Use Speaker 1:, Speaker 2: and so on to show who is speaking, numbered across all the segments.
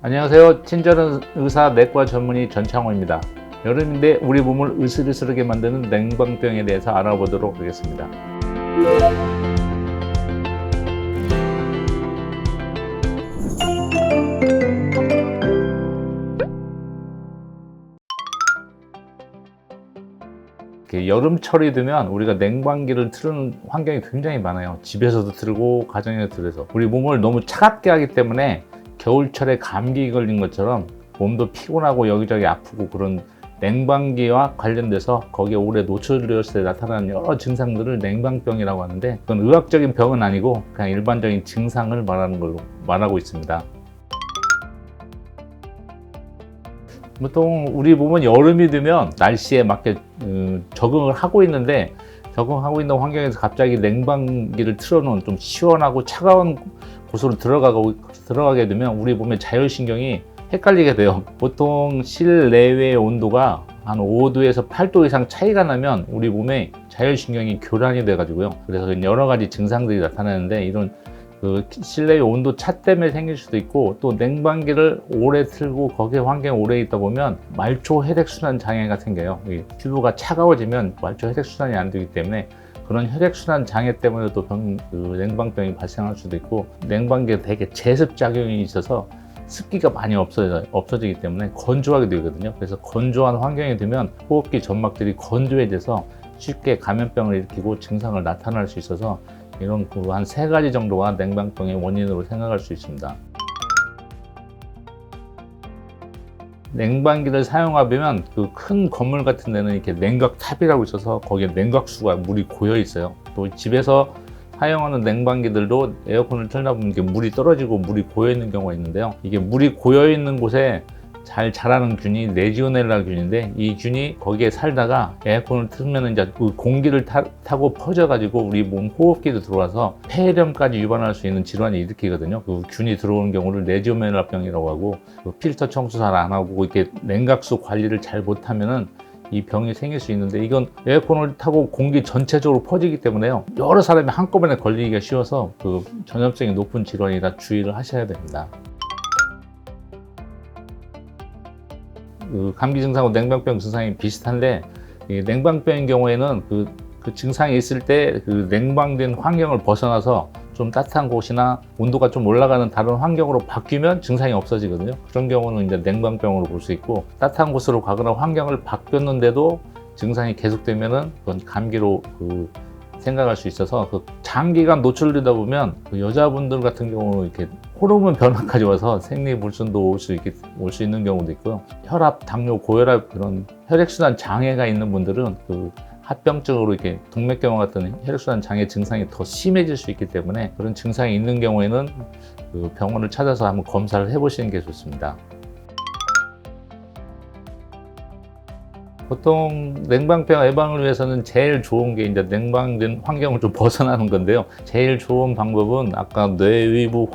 Speaker 1: 안녕하세요. 친절한 의사 내과 전문의 전창호입니다. 여름인데 우리 몸을 으슬으슬하게 만드는 냉방병에 대해서 알아보도록 하겠습니다. 여름철이 되면 우리가 냉방기를 틀는 환경이 굉장히 많아요. 집에서도 틀고 가정에서 틀어서 우리 몸을 너무 차갑게 하기 때문에 겨울철에 감기 걸린 것처럼 몸도 피곤하고 여기저기 아프고 그런 냉방기와 관련돼서 거기에 오래 노출되었을 때 나타나는 여러 증상들을 냉방병이라고 하는데, 그건 의학적인 병은 아니고 그냥 일반적인 증상을 말하는 걸로 말하고 있습니다. 보통 우리 몸은 여름이 되면 날씨에 맞게 적응을 하고 있는데, 적응하고 있는 환경에서 갑자기 냉방기를 틀어놓은 좀 시원하고 차가운 곳으로 들어가게 되면 우리 몸의 자율신경이 헷갈리게 돼요. 보통 실내외의 온도가 한 5도에서 8도 이상 차이가 나면 우리 몸의 자율신경이 교란이 돼가지고요. 그래서 여러 가지 증상들이 나타나는데, 이런 실내의 온도 차 때문에 생길 수도 있고, 또 냉방기를 오래 틀고 거기에 환경에 오래 있다 보면 말초 혈액순환 장애가 생겨요. 피부가 차가워지면 말초 혈액순환이 안 되기 때문에 그런 혈액순환 장애 때문에도 냉방병이 발생할 수도 있고, 냉방기에 되게 제습작용이 있어서 습기가 많이 없어지기 때문에 건조하게 되거든요. 그래서 건조한 환경이 되면 호흡기 점막들이 건조해져서 쉽게 감염병을 일으키고 증상을 나타날 수 있어서, 이런 한 3가지 정도가 냉방병의 원인으로 생각할 수 있습니다. 냉방기를 사용하면 그 큰 건물 같은 데는 이렇게 냉각탑이라고 있어서 거기에 냉각수가 물이 고여 있어요. 또 집에서 사용하는 냉방기들도 에어컨을 틀다 보면 이렇게 물이 떨어지고 물이 고여 있는 경우가 있는데요. 이게 물이 고여 있는 곳에 잘 자라는 균이 레지오넬라 균인데, 이 균이 거기에 살다가 에어컨을 틀면 이제 그 공기를 타고 퍼져가지고 우리 몸 호흡기도 들어와서 폐렴까지 유발할 수 있는 질환을 일으키거든요. 그 균이 들어오는 경우를 레지오넬라병이라고 하고, 필터 청소 잘 안 하고 이렇게 냉각수 관리를 잘 못하면은 이 병이 생길 수 있는데, 이건 에어컨을 타고 공기 전체적으로 퍼지기 때문에요, 여러 사람이 한꺼번에 걸리기가 쉬워서 전염성이 높은 질환이라 주의를 하셔야 됩니다. 감기 증상하고 냉방병 증상이 비슷한데, 냉방병인 경우에는 그 증상이 있을 때 냉방된 환경을 벗어나서 좀 따뜻한 곳이나 온도가 좀 올라가는 다른 환경으로 바뀌면 증상이 없어지거든요. 그런 경우는 이제 냉방병으로 볼 수 있고, 따뜻한 곳으로 가거나 환경을 바뀌었는데도 증상이 계속되면은 그건 감기로 생각할 수 있어서, 장기간 노출되다 보면 여자분들 같은 경우는 이렇게 호르몬 변화까지 와서 생리불순도 올 수 있는 경우도 있고요. 혈압, 당뇨, 고혈압 그런 혈액순환 장애가 있는 분들은 합병증으로 이렇게 동맥경화 같은 혈액순환 장애 증상이 더 심해질 수 있기 때문에, 그런 증상이 있는 경우에는 병원을 찾아서 한번 검사를 해보시는 게 좋습니다. 보통 냉방병 예방을 위해서는 제일 좋은 게 이제 냉방된 환경을 좀 벗어나는 건데요. 제일 좋은 방법은 아까 내외부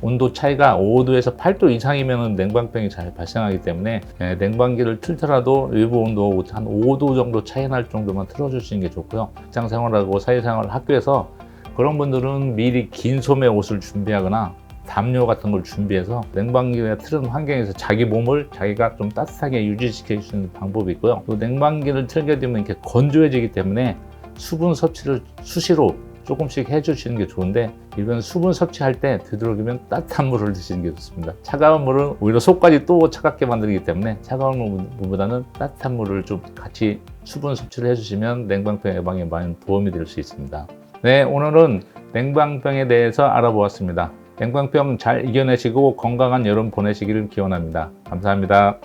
Speaker 1: 온도 차이가 5도에서 8도 이상이면 냉방병이 잘 발생하기 때문에, 냉방기를 틀더라도 외부 온도 한 5도 정도 차이 날 정도만 틀어주시는 게 좋고요. 직장 생활하고 사회생활, 학교에서 그런 분들은 미리 긴 소매 옷을 준비하거나 담요 같은 걸 준비해서 냉방기가 틀은 환경에서 자기 몸을 자기가 좀 따뜻하게 유지시킬 수 있는 방법이 있고요. 또 냉방기를 틀게 되면 이렇게 건조해지기 때문에 수분 섭취를 수시로 조금씩 해주시는 게 좋은데, 이런 수분 섭취할 때 되도록이면 따뜻한 물을 드시는 게 좋습니다. 차가운 물은 오히려 속까지 또 차갑게 만들기 때문에 차가운 물보다는 따뜻한 물을 좀 같이 수분 섭취를 해주시면 냉방병 예방에 많은 도움이 될 수 있습니다. 네, 오늘은 냉방병에 대해서 알아보았습니다. 냉방병 잘 이겨내시고 건강한 여름 보내시기를 기원합니다. 감사합니다.